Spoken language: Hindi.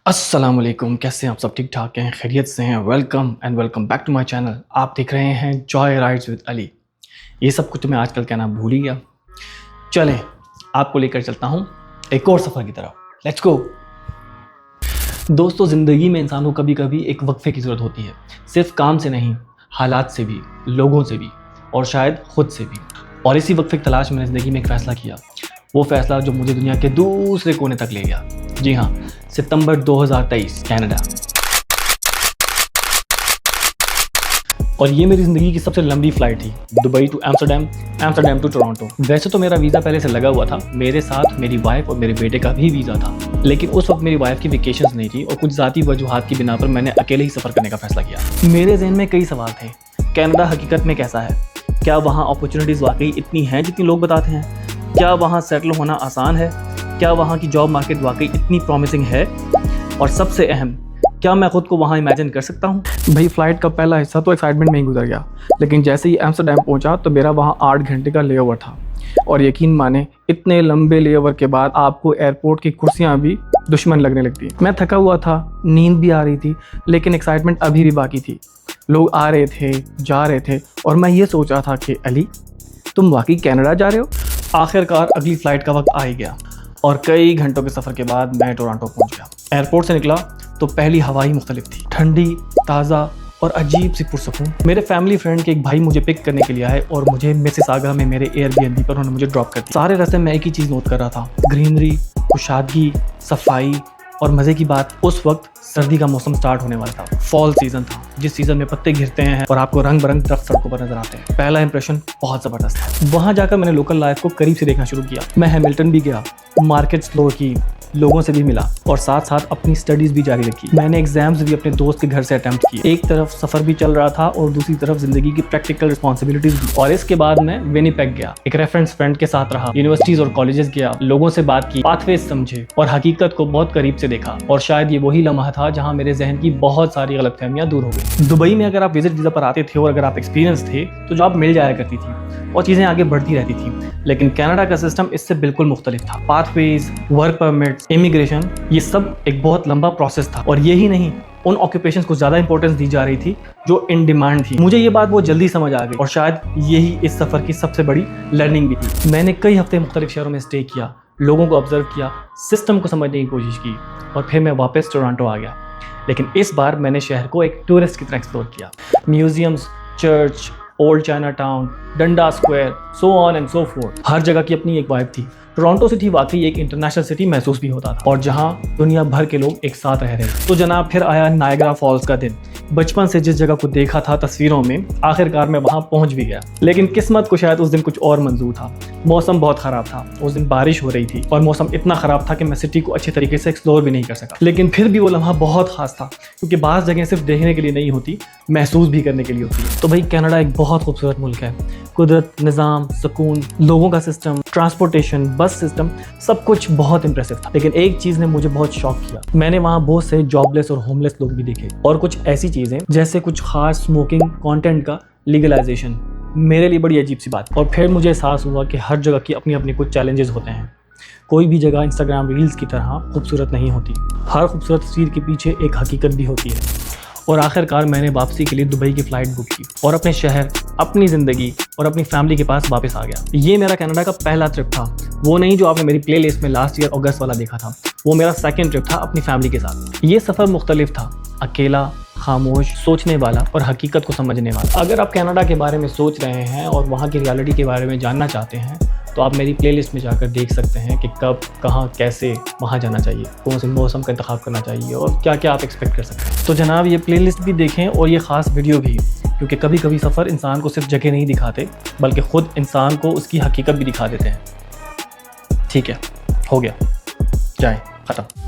अस्सलामुअलैकुम, कैसे हैं आप सब? ठीक ठाक हैं, खैरियत से हैं? Welcome back to my channel. आप देख रहे हैं जॉय राइड्स विद अली। ये सब कुछ तो मैं आजकल कहना भूल ही गया। चलें, आपको लेकर चलता हूँ एक और सफ़र की तरफ। Let's go. दोस्तों, ज़िंदगी में इंसान को कभी कभी एक वक्फे की ज़रूरत होती है, सिर्फ काम से नहीं, हालात से भी, लोगों से भी और शायद ख़ुद से भी। और इसी वक्फे की तलाश मैंने ज़िंदगी में एक फ़ैसला किया, वो फ़ैसला जो मुझे दुनिया के दूसरे कोने तक ले गया। जी हाँ, सितंबर 2023, कनाडा। और ये मेरी ज़िंदगी की सबसे लंबी फ़्लाइट थी, Dubai to Amsterdam, Amsterdam to Toronto. वैसे तो मेरा वीज़ा पहले से लगा हुआ था, मेरे साथ मेरी वाइफ और मेरे बेटे का भी वीज़ा था, लेकिन उस वक्त मेरी वाइफ की वेकेशंस नहीं थी और कुछ ज़ाती वजूहात की बिना पर मैंने अकेले ही सफ़र करने का फ़ैसला किया। मेरे जहन में कई सवाल थे। कनाडा हकीकत में कैसा है? क्या वहाँ अपॉर्चुनिटीज़ वाकई इतनी हैं जितनी लोग बताते हैं? क्या वहाँ सेटल होना आसान है? क्या वहाँ की जॉब मार्केट वाकई इतनी प्रॉमिसिंग है? और सबसे अहम, क्या मैं ख़ुद को वहाँ इमेजिन कर सकता हूँ? भाई, फ़्लाइट का पहला हिस्सा तो एक्साइटमेंट में ही गुजर गया, लेकिन जैसे ही एम्स्टर्डम पहुँचा तो मेरा वहाँ 8 घंटे का लेओवर था। और यकीन माने, इतने लंबे लेओवर के बाद आपको एयरपोर्ट की कुर्सियाँ भी दुश्मन लगने लगती। मैं थका हुआ था, नींद भी आ रही थी, लेकिन एक्साइटमेंट अभी भी बाकी थी। लोग आ रहे थे, जा रहे थे, और मैं ये सोच रहा था कि अली, तुम वाकई कनाडा जा रहे हो? आखिरकार अगली फ़्लाइट का वक्त आ ही गया और कई घंटों के सफ़र के बाद मैं टोरंटो पहुंच गया। एयरपोर्ट से निकला तो पहली हवा ही मुख्तलिफ थी, ठंडी, ताज़ा और अजीब सी पुरसकून। मेरे फैमिली फ्रेंड के एक भाई मुझे पिक करने के लिए आए और मुझे मिसिसागा में मेरे एयरबीएनबी पर उन्होंने मुझे ड्रॉप कर दिया। सारे रास्ते मैं एक ही चीज़ नोट कर रहा था, ग्रीनरी, कुशादगी, सफाई और मज़े की बात, उस वक्त सर्दी का मौसम स्टार्ट होने वाला था। फॉल सीज़न था, जिस सीज़न में पत्ते गिरते हैं और आपको रंग बिरंग दरख्त सड़कों पर नजर आते हैं। पहला इंप्रेशन बहुत ज़बरदस्त था। वहाँ जाकर मैंने लोकल लाइफ को करीब से देखना शुरू किया। मैं हैमिल्टन भी गया, मार्केट एक्सप्लोर की, लोगों से भी मिला और साथ साथ अपनी स्टडीज़ भी जारी रखी। मैंने एग्जाम्स भी अपने दोस्त के घर से अटेम्प्ट किए। एक तरफ सफ़र भी चल रहा था और दूसरी तरफ ज़िंदगी की प्रैक्टिकल रिस्पॉन्सिबिलिटीज़ भी। और इसके बाद मैं विनिपेग गया, एक रेफरेंस फ्रेंड के साथ रहा, यूनिवर्सिटीज़ और कॉलेजेस गया, लोगों से बात की, पाथवेज समझे और हकीकत को बहुत करीब से देखा। और शायद ये वही लम्हा था जहाँ मेरे जहन की बहुत सारी गलतफहमियाँ दूर हो गई। दुबई में अगर आप विजिट वीज़ा पर आते थे और अगर आप एक्सपीरियंस थे तो जॉब मिल जाया करती थी और चीज़ें आगे बढ़ती रहती थी, लेकिन कनाडा का सिस्टम इससे बिल्कुल मुख्तलिफ था। पाथवेज, वर्क परमिट्स, इमिग्रेशन, ये सब एक बहुत लंबा प्रोसेस था। और यही नहीं, उन ऑक्यूपेशंस को ज़्यादा इंपॉर्टेंस दी जा रही थी जो इन डिमांड थी। मुझे ये बात बहुत जल्दी समझ आ गई और शायद यही इस सफ़र की सबसे बड़ी लर्निंग भी थी। मैंने कई हफ्ते मुख्तलिफ शहरों में स्टे किया, लोगों को ऑब्जर्व किया, सिस्टम को समझने की कोशिश की और फिर मैं वापस टोरंटो आ गया। लेकिन इस बार मैंने शहर को एक टूरिस्ट की तरह एक्सप्लोर किया। Museums, church, old China town, Dundas square, so on and so forth. हर जगह की अपनी एक वाइब थी। टोरंटो सिटी वाकई एक इंटरनेशनल सिटी महसूस भी होता था और जहां दुनिया भर के लोग एक साथ रह रहे थे। तो जनाब, फिर आया नायग्रा फॉल्स का दिन। बचपन से जिस जगह को देखा था तस्वीरों में, आखिरकार मैं वहां पहुंच भी गया। लेकिन किस्मत को शायद उस दिन कुछ और मंजूर था। मौसम बहुत ख़राब था, उस दिन बारिश हो रही थी और मौसम इतना ख़राब था कि मैं सिटी को अच्छे तरीके से एक्सप्लोर भी नहीं कर सका। लेकिन फिर भी वो लम्हा बहुत ख़ास था, क्योंकि बाज़ जगह सिर्फ देखने के लिए नहीं होती, महसूस भी करने के लिए होती है। तो भाई, कनाडा एक बहुत खूबसूरत मुल्क है। कुदरत, निज़ाम, सुकून, लोगों का सिस्टम, ट्रांसपोर्टेशन, बस सिस्टम, सब कुछ बहुत इंप्रेसिव था। लेकिन एक चीज़ ने मुझे बहुत शॉक किया। मैंने वहाँ बहुत से जॉबलेस और होमलेस लोग भी देखे और कुछ ऐसी चीज़ें जैसे कुछ खास स्मोकिंग कंटेंट का लीगलाइजेशन, मेरे लिए बड़ी अजीब सी बात। और फिर मुझे एहसास हुआ कि हर जगह की अपनी अपनी कुछ चैलेंजेस होते हैं। कोई भी जगह इंस्टाग्राम रील्स की तरह खूबसूरत नहीं होती। हर खूबसूरत तस्वीर के पीछे एक हकीकत भी होती है। और आखिरकार मैंने वापसी के लिए दुबई की फ़्लाइट बुक की और अपने शहर, अपनी ज़िंदगी और अपनी फैमिली के पास वापस आ गया। ये मेरा कनाडा का पहला ट्रिप था, वो नहीं जो आपने मेरी प्लेलिस्ट में लास्ट ईयर अगस्त वाला देखा था। वो मेरा सेकंड ट्रिप था अपनी फैमिली के साथ। ये सफ़र मुख्तलिफ था, अकेला, खामोश, सोचने वाला और हकीकत को समझने वाला। अगर आप कनाडा के बारे में सोच रहे हैं और वहाँ की रियलिटी के बारे में जानना चाहते हैं तो आप मेरी प्लेलिस्ट में जाकर देख सकते हैं कि कब, कहाँ, कैसे वहाँ जाना चाहिए, कौन से मौसम का इंतखाब करना चाहिए और क्या क्या आप एक्सपेक्ट कर सकते हैं। तो जनाब, ये प्लेलिस्ट भी देखें और ये ख़ास वीडियो भी, क्योंकि कभी कभी सफ़र इंसान को सिर्फ जगह नहीं दिखाते बल्कि ख़ुद इंसान को उसकी हकीकत भी दिखा देते हैं। ठीक है, हो गया, जाएँ, ख़त्म।